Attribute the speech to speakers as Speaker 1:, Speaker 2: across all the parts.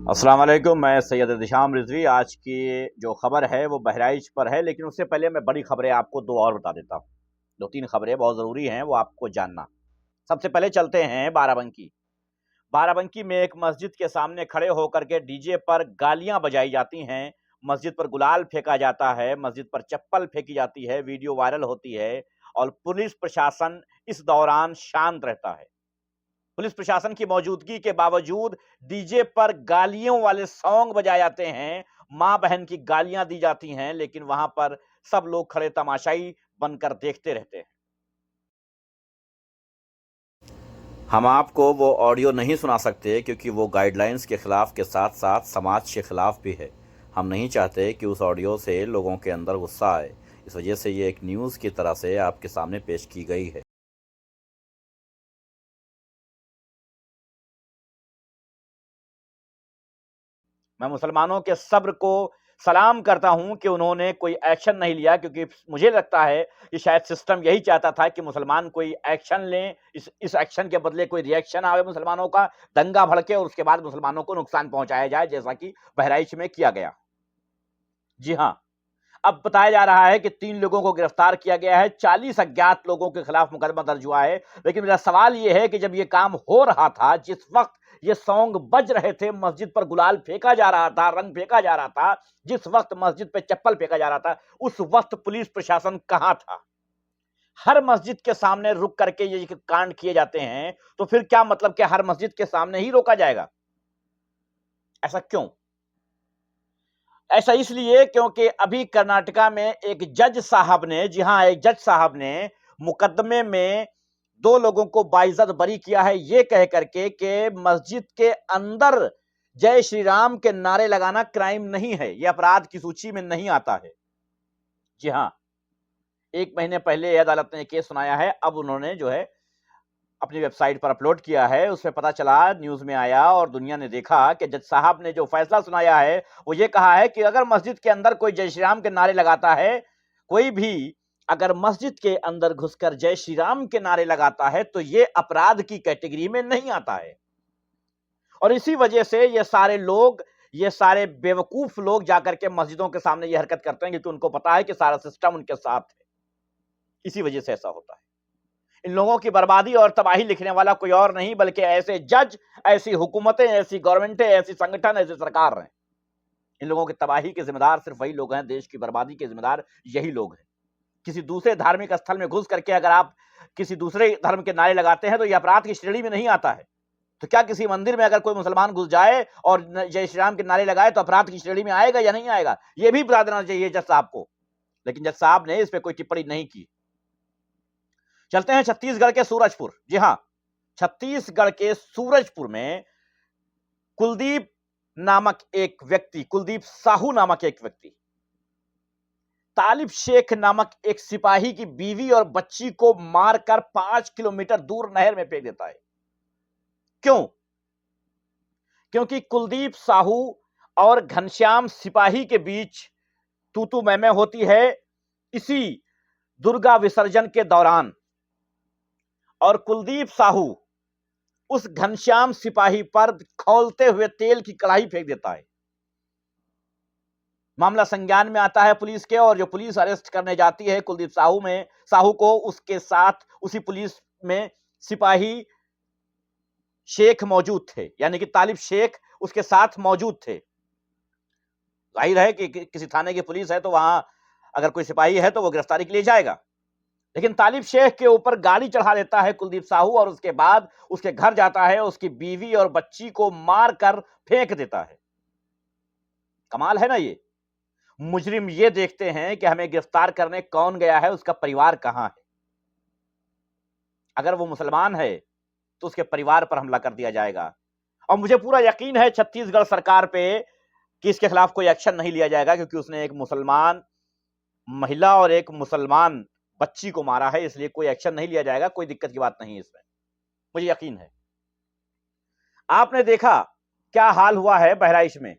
Speaker 1: अस्सलाम वालेकुम, मैं सैयद दिशाम रिजवी। आज की जो खबर है वो बहराइच पर है, लेकिन उससे पहले मैं बड़ी खबरें आपको दो और बता देता हूँ। दो तीन खबरें बहुत ज़रूरी हैं, वो आपको जानना। सबसे पहले चलते हैं बाराबंकी। बाराबंकी में एक मस्जिद के सामने खड़े होकर के डीजे पर गालियां बजाई जाती हैं, मस्जिद पर गुलाल फेंका जाता है, मस्जिद पर चप्पल फेंकी जाती है, वीडियो वायरल होती है और पुलिस प्रशासन इस दौरान शांत रहता है। पुलिस प्रशासन की मौजूदगी के बावजूद डीजे पर गालियों वाले सॉन्ग बजाए जाते हैं, मां बहन की गालियां दी जाती हैं, लेकिन वहां पर सब लोग खड़े तमाशाई बनकर देखते रहते हैं। हम आपको वो ऑडियो नहीं सुना सकते क्योंकि वो गाइडलाइंस के खिलाफ के साथ साथ समाज के खिलाफ भी है। हम नहीं चाहते कि उस ऑडियो से लोगों के अंदर गुस्सा आए, इस वजह से ये एक न्यूज़ की तरह से आपके सामने पेश की गई है। मैं मुसलमानों के सब्र को सलाम करता हूं कि उन्होंने कोई एक्शन नहीं लिया, क्योंकि मुझे लगता है कि शायद सिस्टम यही चाहता था कि मुसलमान कोई एक्शन लें, इस एक्शन के बदले कोई रिएक्शन आवे मुसलमानों का, दंगा भड़के और उसके बाद मुसलमानों को नुकसान पहुंचाया जाए, जैसा कि बहराइच में किया गया। जी हां, अब बताया जा रहा है कि 3 लोगों को गिरफ्तार किया गया है, 40 अज्ञात लोगों के खिलाफ मुकदमा दर्ज हुआ है। लेकिन मेरा सवाल यह है कि जब यह काम हो रहा था, जिस वक्त ये सॉन्ग बज रहे थे, मस्जिद पर गुलाल फेंका जा रहा था, रंग फेंका जा रहा था, जिस वक्त मस्जिद पे चप्पल फेंका जा रहा था, उस वक्त पुलिस प्रशासन कहां था? हर मस्जिद के सामने रुक करके ये कांड किए जाते हैं, तो फिर क्या मतलब कि हर मस्जिद के सामने ही रोका जाएगा? ऐसा क्यों? ऐसा इसलिए क्योंकि अभी कर्नाटका में एक जज साहब ने, जी हां, एक जज साहब ने मुकदमे में 2 लोगों को बाइज्जत बरी किया है, ये कह करके कि मस्जिद के अंदर जय श्री राम के नारे लगाना क्राइम नहीं है, ये अपराध की सूची में नहीं आता है। जी हां, 1 महीने पहले अदालत ने केस सुनाया है, अब उन्होंने जो है अपनी वेबसाइट पर अपलोड किया है, उसमें पता चला, न्यूज़ में आया और दुनिया ने देखा कि जज साहब ने जो फैसला सुनाया है, वो ये कहा है कि अगर मस्जिद के अंदर कोई जय श्री राम के नारे लगाता है, कोई भी अगर मस्जिद के अंदर घुसकर जय श्री राम के नारे लगाता है, तो ये अपराध की कैटेगरी में नहीं आता है। और इसी वजह से ये सारे लोग, ये सारे बेवकूफ लोग जाकर के मस्जिदों के सामने ये हरकत करते हैं, क्योंकि उनको पता है कि सारा सिस्टम उनके साथ है। इसी वजह से ऐसा होता है। इन लोगों की बर्बादी और तबाही लिखने वाला कोई और नहीं बल्कि ऐसे जज, ऐसी हुकूमतें, ऐसी गवर्नमेंटें, ऐसी संगठन, ऐसी सरकार हैं। इन लोगों की तबाही के जिम्मेदार सिर्फ वही लोग हैं, देश की बर्बादी के जिम्मेदार यही लोग हैं। किसी दूसरे धार्मिक स्थल में घुस करके अगर आप किसी दूसरे धर्म के नारे लगाते हैं तो यह अपराध की श्रेणी में नहीं आता है। तो क्या किसी मंदिर में अगर कोई मुसलमान घुस जाए और जय श्री राम के नारे लगाए तो अपराध की श्रेणी में आएगा या नहीं आएगा? यह भी बता देना चाहिए जज साहब को, लेकिन जज साहब ने इस पर कोई टिप्पणी नहीं की। चलते हैं छत्तीसगढ़ के सूरजपुर। जी हां, छत्तीसगढ़ के सूरजपुर में कुलदीप नामक एक व्यक्ति, कुलदीप साहू नामक एक व्यक्ति, तालिब शेख नामक एक सिपाही की बीवी और बच्ची को मारकर 5 किलोमीटर दूर नहर में फेंक देता है। क्यों? क्योंकि कुलदीप साहू और घनश्याम सिपाही के बीच तू-तू मैं-मैं होती है इसी दुर्गा विसर्जन के दौरान, और कुलदीप साहू उस घनश्याम सिपाही पर खौलते हुए तेल की कड़ाही फेंक देता है। मामला संज्ञान में आता है पुलिस के, और जो पुलिस अरेस्ट करने जाती है कुलदीप साहू को, उसके साथ उसी पुलिस में सिपाही शेख मौजूद थे, यानी कि तालिब शेख उसके साथ मौजूद थे। जाहिर है कि किसी थाने की पुलिस है तो वहां अगर कोई सिपाही है तो वो गिरफ्तारी के लिए जाएगा। लेकिन तालिब शेख के ऊपर गाड़ी चढ़ा देता है कुलदीप साहू और उसके बाद उसके घर जाता है, उसकी बीवी और बच्ची को मारकर फेंक देता है। कमाल है ना ये। मुजरिम ये देखते हैं कि हमें गिरफ्तार करने कौन गया है, उसका परिवार कहां है। अगर वो मुसलमान है तो उसके परिवार पर हमला कर दिया जाएगा। और मुझे पूरा यकीन है छत्तीसगढ़ सरकार पे कि इसके खिलाफ कोई एक्शन नहीं लिया जाएगा, क्योंकि उसने एक मुसलमान महिला और एक मुसलमान बच्ची को मारा है, इसलिए कोई एक्शन नहीं लिया जाएगा। कोई दिक्कत की बात नहीं है इसमें, मुझे यकीन है। आपने देखा क्या हाल हुआ है बहराइच में।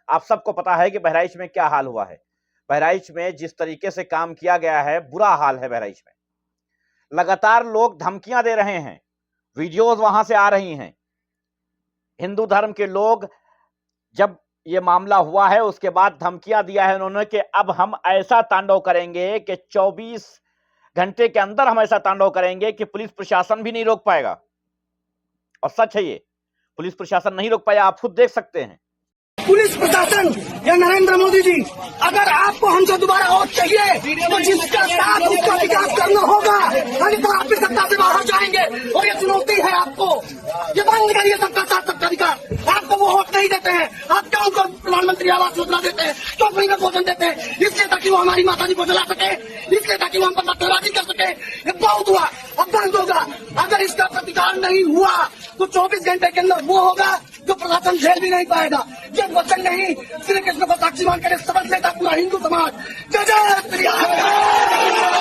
Speaker 1: आप सबको पता है कि बहराइच में क्या हाल हुआ है। बहराइच में जिस तरीके से काम किया गया है, बुरा हाल है बहराइच में। लगातार लोग धमकियां दे रहे हैं, वीडियोस वहां से आ रही हैं। हिंदू धर्म के लोग, जब ये मामला हुआ है उसके बाद धमकियां दिया है उन्होंने कि अब हम ऐसा तांडव करेंगे कि 24 घंटे के अंदर हम ऐसा तांडव करेंगे कि पुलिस प्रशासन भी नहीं रोक पाएगा। और सच है, ये पुलिस प्रशासन नहीं रोक पाया, आप खुद देख सकते हैं।
Speaker 2: पुलिस प्रशासन या नरेंद्र मोदी जी, अगर आपको हमसे दोबारा वोट चाहिए तो जिसका साथ उसका विकास करना होगा, अन्यथा आप भी सत्ता से बाहर जाएंगे। और ये चुनौती है आपको, ये बंद करिए सबका साथ सबका विकास। आपको वो वोट नहीं देते हैं, आप क्यों उनको प्रधानमंत्री आवास योजना देते हैं, क्यों फ्री में भोजन देते हैं? इसलिए ताकि वो हमारी माता जी को जला सके, इसलिए ताकि वो हम पर पत्थरबाजी कर सके। ये बहुत हुआ, अब बंद होगा। अगर इसका प्रतिकार नहीं हुआ तो 24 घंटे के अंदर वो होगा जो प्रशासन झेल भी नहीं पाएगा। ये वचन नहीं, श्री कृष्ण को साक्षी मान कर शपथ लेता पूरा हिंदू समाज। जय जय श्री राम।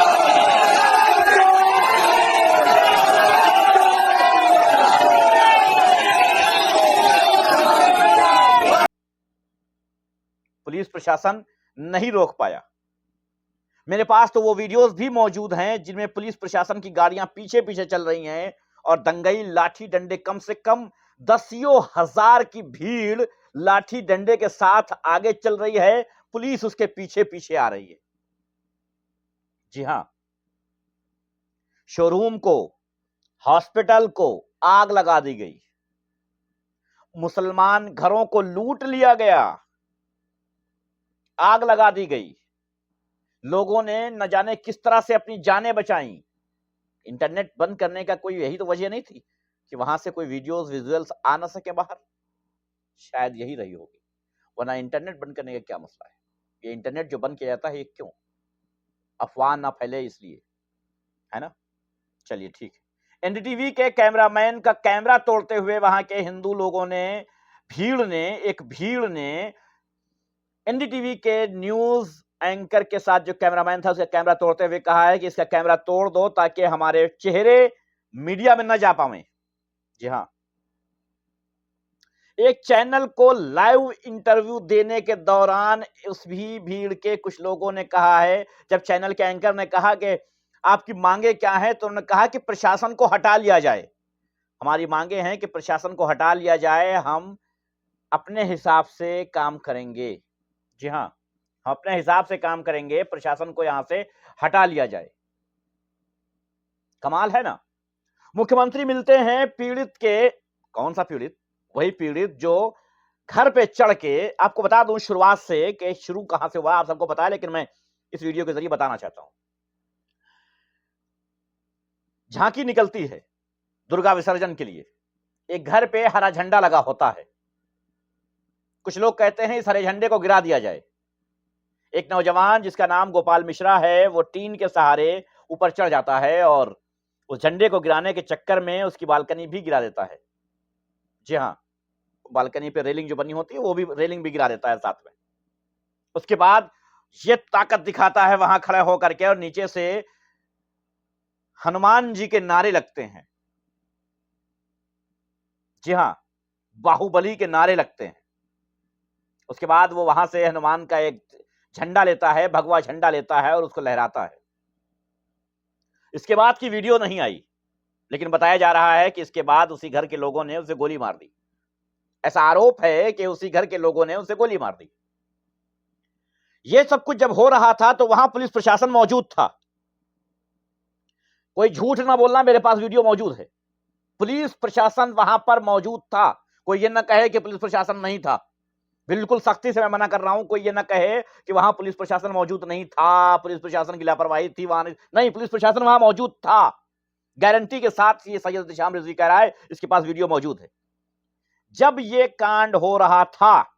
Speaker 1: पुलिस प्रशासन नहीं रोक पाया। मेरे पास तो वो वीडियोस भी मौजूद हैं जिनमें पुलिस प्रशासन की गाड़ियां पीछे पीछे चल रही हैं और दंगई लाठी डंडे, कम से कम 10,000 की भीड़ लाठी डंडे के साथ आगे चल रही है, पुलिस उसके पीछे पीछे आ रही है। जी हां, शोरूम को, हॉस्पिटल को आग लगा दी गई, मुसलमान घरों को लूट लिया गया, आग लगा दी गई। लोगों ने न जाने किस तरह से अपनी जानें बचाई। इंटरनेट बंद करने का कोई यही तो वजह नहीं थी कि वहां से कोई वीडियोस, विजुअल्स आ ना सके बाहर? शायद यही रही होगी, वरना इंटरनेट बंद करने का क्या मसला है? ये इंटरनेट जो बंद किया जाता है, ये क्यों? अफवाह ना फैले इसलिए, है ना? चलिए ठीक है। एनडीटीवी के कैमरामैन का कैमरा तोड़ते हुए वहां के हिंदू लोगों ने, एक भीड़ ने एनडीटीवी के न्यूज एंकर के साथ, जो कैमरामैन था, उसका कैमरा तोड़ते हुए कहा है कि इसका कैमरा तोड़ दो ताकि हमारे चेहरे मीडिया में न जा पाए। जी हां, एक चैनल को लाइव इंटरव्यू देने के दौरान उस भी भीड़ के कुछ लोगों ने कहा है, जब चैनल के एंकर ने कहा कि आपकी मांगे क्या है, तो उन्होंने कहा कि प्रशासन को हटा लिया जाए। हमारी मांगे हैं कि प्रशासन को हटा लिया जाए, हम अपने हिसाब से काम करेंगे। जी हां, हम अपने हिसाब से काम करेंगे, प्रशासन को यहां से हटा लिया जाए। कमाल है ना? मुख्यमंत्री मिलते हैं पीड़ित के, कौन सा पीड़ित? वही पीड़ित जो घर पे चढ़ के, आपको बता दूं शुरुआत से कि शुरू कहां से हुआ, आप सबको पता है, लेकिन मैं इस वीडियो के जरिए बताना चाहता हूं। झांकी निकलती है दुर्गा विसर्जन के लिए, एक घर पे हरा झंडा लगा होता है। कुछ लोग कहते हैं इस हरे झंडे को गिरा दिया जाए। एक नौजवान जिसका नाम गोपाल मिश्रा है, वो टीन के सहारे ऊपर चढ़ जाता है और उस झंडे को गिराने के चक्कर में उसकी बालकनी भी गिरा देता है। जी हां, बालकनी पे रेलिंग जो बनी होती है, वो भी रेलिंग भी गिरा देता है साथ में। उसके बाद ये ताकत दिखाता है वहां खड़े होकर के, और नीचे से हनुमान जी के नारे लगते हैं। जी हां, बाहुबली के नारे लगते हैं। उसके बाद वो वहां से हनुमान का एक झंडा लेता है, भगवा झंडा लेता है और उसको लहराता है। इसके बाद की वीडियो नहीं आई, लेकिन बताया जा रहा है कि इसके बाद उसी घर के लोगों ने उसे गोली मार दी। ऐसा आरोप है कि उसी घर के लोगों ने उसे गोली मार दी। यह सब कुछ जब हो रहा था तो वहां पुलिस प्रशासन मौजूद था। कोई झूठ ना बोलना, मेरे पास वीडियो मौजूद है। पुलिस प्रशासन वहां पर मौजूद था। कोई ये ना कहे कि पुलिस प्रशासन नहीं था। बिल्कुल सख्ती से मैं मना कर रहा हूं, कोई ये ना कहे कि वहां पुलिस प्रशासन मौजूद नहीं था, पुलिस प्रशासन की लापरवाही थी वहां। नहीं, पुलिस प्रशासन वहां मौजूद था, गारंटी के साथ। ये सैयद इत्तेशाम रिजवी कह रहा है, इसके पास वीडियो मौजूद है। जब ये कांड हो रहा था,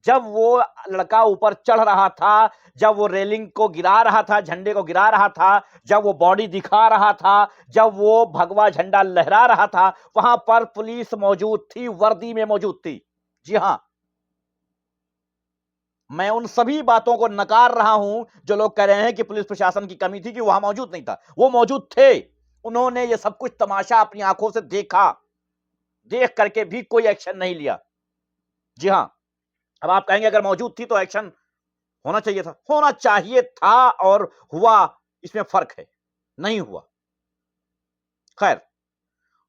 Speaker 1: जब वो लड़का ऊपर चढ़ रहा था, जब वो रेलिंग को गिरा रहा था, झंडे को गिरा रहा था, जब वो बॉडी दिखा रहा था, जब वो भगवा झंडा लहरा रहा था, वहां पर पुलिस मौजूद थी, वर्दी में मौजूद थी। जी हां, मैं उन सभी बातों को नकार रहा हूं जो लोग कह रहे हैं कि पुलिस प्रशासन की कमी थी, कि वहां मौजूद नहीं था। वो मौजूद थे। उन्होंने ये सब कुछ तमाशा अपनी आंखों से देखा, देख करके भी कोई एक्शन नहीं लिया। जी हां, अब आप कहेंगे अगर मौजूद थी तो एक्शन होना चाहिए था, होना चाहिए था और हुआ, इसमें फर्क है, नहीं हुआ। खैर,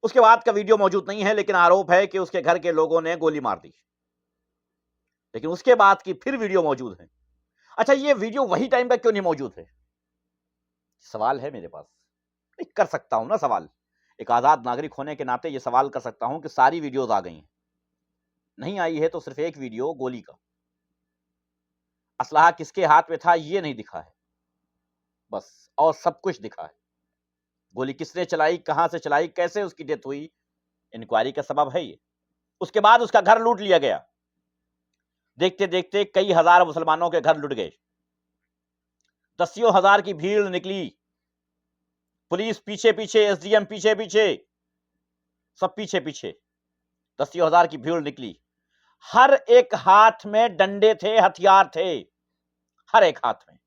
Speaker 1: उसके बाद का वीडियो मौजूद नहीं है, लेकिन आरोप है कि उसके घर के लोगों ने गोली मार दी। लेकिन उसके बाद की फिर वीडियो मौजूद है। अच्छा, ये वीडियो वही टाइम का क्यों नहीं मौजूद है? सवाल है मेरे पास। नहीं कर सकता हूं ना सवाल, एक आजाद नागरिक होने के नाते ये सवाल कर सकता हूं कि सारी वीडियोस आ गई हैं। नहीं आई है तो सिर्फ एक वीडियो गोली का, असलाहा किसके हाथ में था ये नहीं दिखा है बस, और सब कुछ दिखा है। गोली किसने चलाई, कहां से चलाई, कैसे उसकी डेथ हुई, इंक्वायरी का सबब है ये। उसके बाद उसका घर लूट लिया गया। देखते देखते कई हजार मुसलमानों के घर लुट गए, दसियों हजार की भीड़ निकली, पुलिस पीछे पीछे, एसडीएम पीछे पीछे, सब पीछे पीछे, दसियों हजार की भीड़ निकली। हर एक हाथ में डंडे थे, हथियार थे, हर एक हाथ में।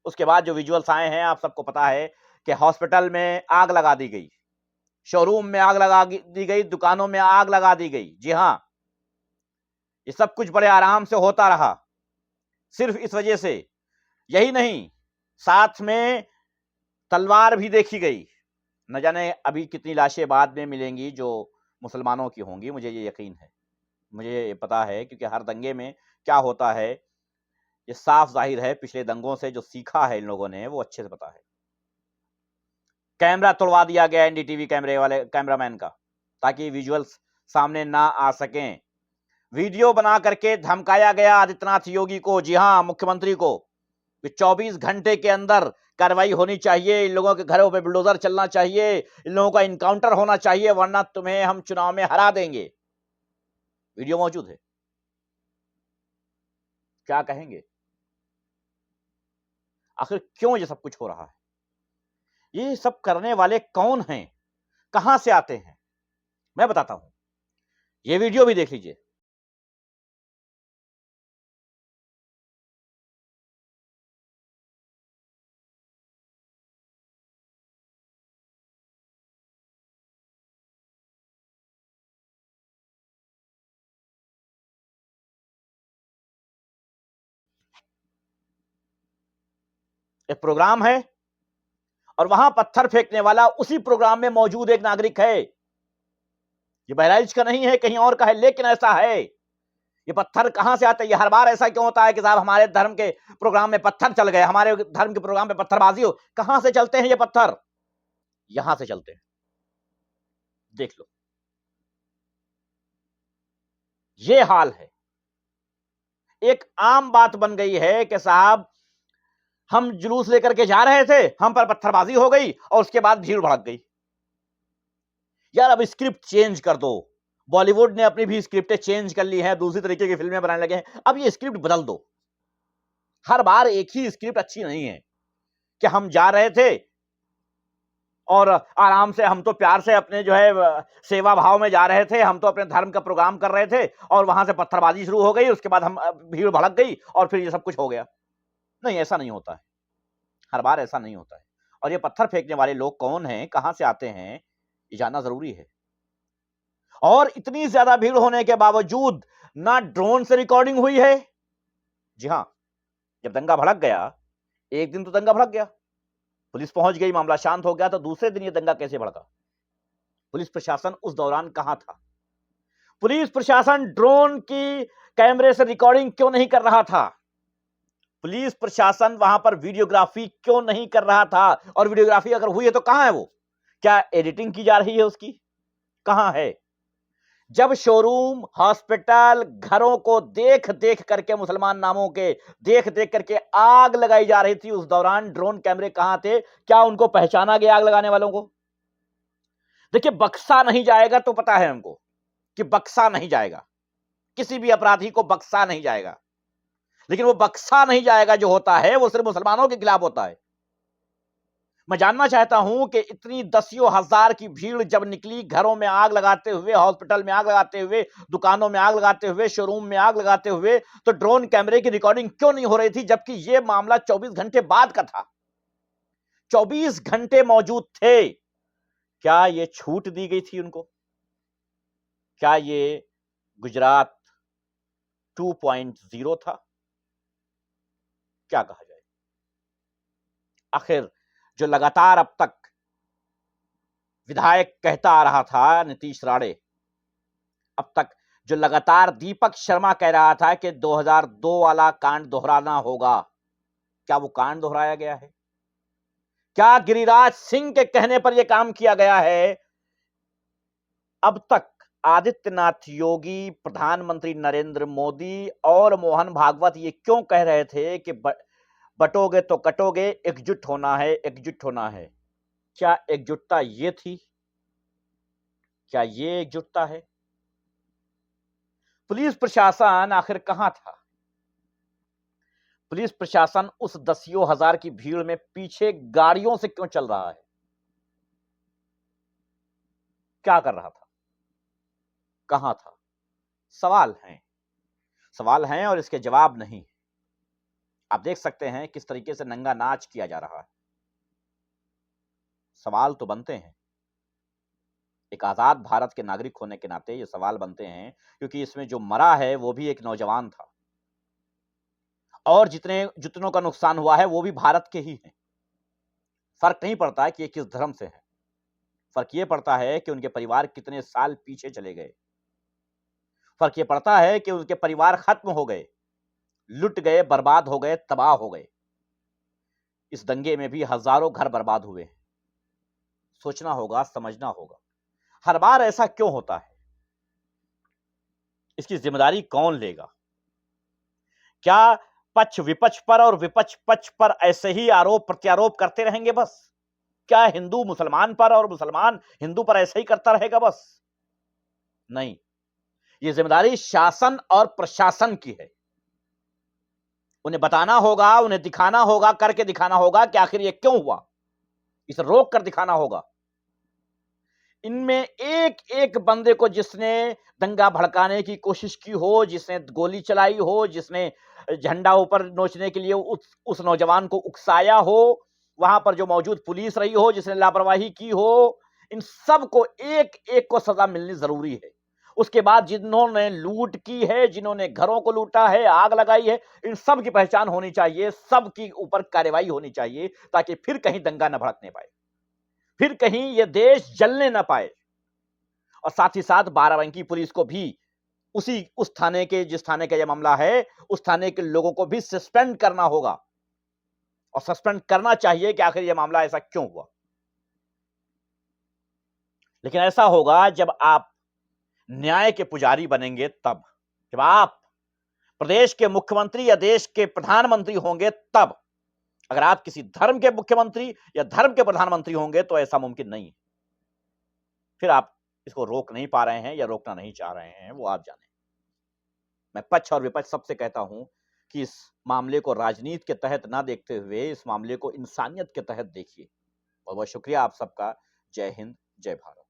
Speaker 1: उसके बाद जो विजुअल्स आए हैं, आप सबको पता है कि हॉस्पिटल में आग लगा दी गई, शोरूम में आग लगा दी गई, दुकानों में आग लगा दी गई। जी हां, ये सब कुछ बड़े आराम से होता रहा, सिर्फ इस वजह से। यही नहीं, साथ में तलवार भी देखी गई। न जाने अभी कितनी लाशें बाद में मिलेंगी जो मुसलमानों की होंगी, मुझे ये यकीन है, मुझे ये पता है, क्योंकि हर दंगे में क्या होता है ये साफ जाहिर है। पिछले दंगों से जो सीखा है इन लोगों ने वो अच्छे से पता है। कैमरा तोड़वा दिया गया एनडीटीवी कैमरे वाले कैमरामैन का, ताकि विजुअल्स सामने ना आ सकें। वीडियो बना करके धमकाया गया आदित्यनाथ योगी को, जी हां, मुख्यमंत्री को, कि 24 घंटे के अंदर कार्रवाई होनी चाहिए, इन लोगों के घरों पे बुलडोजर चलना चाहिए, इन लोगों का इनकाउंटर होना चाहिए, वरना तुम्हें हम चुनाव में हरा देंगे। वीडियो मौजूद है। क्या कहेंगे? आखिर क्यों ये सब कुछ हो रहा है? ये सब करने वाले कौन हैं? कहां से आते हैं? मैं बताता हूं, ये वीडियो भी देख लीजिए। एक प्रोग्राम है और वहां पत्थर फेंकने वाला उसी प्रोग्राम में मौजूद एक नागरिक है। ये बहराइच का नहीं है, कहीं और का है, लेकिन ऐसा है। ये पत्थर कहां से आते हैं? ये हर बार ऐसा क्यों होता है कि साहब हमारे धर्म के प्रोग्राम में पत्थर चल गए, हमारे धर्म के प्रोग्राम में पत्थरबाजी हो? कहां से चलते हैं ये पत्थर? यहां से चलते हैं, देख लो। ये हाल है। एक आम बात बन गई है कि साहब हम जुलूस लेकर के जा रहे थे, हम पर पत्थरबाजी हो गई और उसके बाद भीड़ भड़क गई। यार अब स्क्रिप्ट चेंज कर दो। बॉलीवुड ने अपनी भी स्क्रिप्टें चेंज कर ली हैं, दूसरी तरीके की फिल्में बनाने लगे हैं। अब ये स्क्रिप्ट बदल दो। हर बार एक ही स्क्रिप्ट अच्छी नहीं है कि हम जा रहे थे और आराम से, हम तो प्यार से अपने जो है सेवा भाव में जा रहे थे, हम तो अपने धर्म का प्रोग्राम कर रहे थे और वहां से पत्थरबाजी शुरू हो गई, उसके बाद हम भीड़ भड़क गई और फिर ये सब कुछ हो गया। नहीं, ऐसा नहीं होता है, हर बार ऐसा नहीं होता है। और ये पत्थर फेंकने वाले लोग कौन हैं, कहां से आते हैं, ये जानना जरूरी है। और इतनी ज्यादा भीड़ होने के बावजूद ना ड्रोन से रिकॉर्डिंग हुई है। जी हां, जब दंगा भड़क गया, एक दिन तो दंगा भड़क गया, पुलिस पहुंच गई, मामला शांत हो गया, तो दूसरे दिन ये दंगा कैसे भड़का? पुलिस प्रशासन उस दौरान कहां था? पुलिस प्रशासन ड्रोन की कैमरे से रिकॉर्डिंग क्यों नहीं कर रहा था? पुलिस प्रशासन वहां पर वीडियोग्राफी क्यों नहीं कर रहा था? और वीडियोग्राफी अगर हुई है तो कहां है वो? क्या एडिटिंग की जा रही है उसकी? कहां है? जब शोरूम, हॉस्पिटल, घरों को देख देख करके, मुसलमान नामों के देख देख करके आग लगाई जा रही थी, उस दौरान ड्रोन कैमरे कहां थे? क्या उनको पहचाना गया आग लगाने वालों को? देखिए, बक्सा नहीं जाएगा तो पता है हमको कि बक्सा नहीं जाएगा, किसी भी अपराधी को बक्सा नहीं जाएगा। लेकिन वो बक्सा नहीं जाएगा जो होता है वो सिर्फ मुसलमानों के खिलाफ होता है। मैं जानना चाहता हूं कि इतनी दसियों हजार की भीड़ जब निकली, घरों में आग लगाते हुए, हॉस्पिटल में आग लगाते हुए, दुकानों में आग लगाते हुए, शोरूम में आग लगाते हुए, तो ड्रोन कैमरे की रिकॉर्डिंग क्यों नहीं हो रही थी? जबकि यह मामला 24 घंटे बाद का था, 24 घंटे मौजूद थे। क्या यह छूट दी गई थी उनको? क्या ये गुजरात 2.0 था? क्या कहा जाए। आखिर जो लगातार अब तक विधायक कहता आ रहा था नीतीश राणे, अब तक जो लगातार दीपक शर्मा कह रहा था कि 2002 वाला कांड दोहराना होगा, क्या वो कांड दोहराया गया है? क्या गिरिराज सिंह के कहने पर यह काम किया गया है? अब तक आदित्यनाथ योगी, प्रधानमंत्री नरेंद्र मोदी और मोहन भागवत ये क्यों कह रहे थे कि बटोगे तो कटोगे, एकजुट होना है, एकजुट होना है। क्या एकजुटता ये थी? क्या ये एकजुटता है? पुलिस प्रशासन आखिर कहां था? पुलिस प्रशासन उस दसियों हजार की भीड़ में पीछे गाड़ियों से क्यों चल रहा है? क्या कर रहा था? कहां था? सवाल हैं और इसके जवाब नहीं। आप देख सकते हैं किस तरीके से नंगा नाच किया जा रहा है। सवाल तो बनते हैं, एक आजाद भारत के नागरिक होने के नाते ये सवाल बनते हैं, क्योंकि इसमें जो मरा है वो भी एक नौजवान था और जितनों का नुकसान हुआ है वो भी भारत के ही हैं। फर्क नहीं पड़ता कि ये किस धर्म से है, फर्क ये पड़ता है कि उनके परिवार कितने साल पीछे चले गए। फर्क ये पड़ता है कि उनके परिवार खत्म हो गए, लुट गए, बर्बाद हो गए, तबाह हो गए। इस दंगे में भी हजारों घर बर्बाद हुए। सोचना होगा, समझना होगा, हर बार ऐसा क्यों होता है? इसकी जिम्मेदारी कौन लेगा? क्या पक्ष विपक्ष पर और विपक्ष पक्ष पर ऐसे ही आरोप प्रत्यारोप करते रहेंगे बस? क्या हिंदू मुसलमान पर और मुसलमान हिंदू पर ऐसे ही करता रहेगा बस? नहीं, यह जिम्मेदारी शासन और प्रशासन की है। उन्हें बताना होगा, उन्हें दिखाना होगा, करके दिखाना होगा कि आखिर यह क्यों हुआ, इसे रोक कर दिखाना होगा। इनमें एक एक बंदे को जिसने दंगा भड़काने की कोशिश की हो, जिसने गोली चलाई हो, जिसने झंडा ऊपर नोचने के लिए उस नौजवान को उकसाया हो, वहां पर जो मौजूद पुलिस रही हो जिसने लापरवाही की हो, इन सब को एक एक को सजा मिलनी जरूरी है। उसके बाद जिन्होंने लूट की है, जिन्होंने घरों को लूटा है, आग लगाई है, इन सब की पहचान होनी चाहिए, सबके ऊपर कार्रवाई होनी चाहिए, ताकि फिर कहीं दंगा न भड़कने पाए, फिर कहीं यह देश जलने ना पाए। और साथ ही साथ बाराबंकी पुलिस को भी उस थाने के, जिस थाने का यह मामला है, उस थाने के लोगों को भी सस्पेंड करना होगा और सस्पेंड करना चाहिए कि आखिर यह मामला ऐसा क्यों हुआ। लेकिन ऐसा होगा जब आप न्याय के पुजारी बनेंगे, तब जब आप प्रदेश के मुख्यमंत्री या देश के प्रधानमंत्री होंगे, तब। अगर आप किसी धर्म के मुख्यमंत्री या धर्म के प्रधानमंत्री होंगे तो ऐसा मुमकिन नहीं है। फिर आप इसको रोक नहीं पा रहे हैं या रोकना नहीं चाह रहे हैं, वो आप जाने। मैं पक्ष और विपक्ष सबसे कहता हूं कि इस मामले को राजनीति के तहत ना देखते हुए इस मामले को इंसानियत के तहत देखिए। बहुत बहुत शुक्रिया आप सबका। जय हिंद, जय भारत।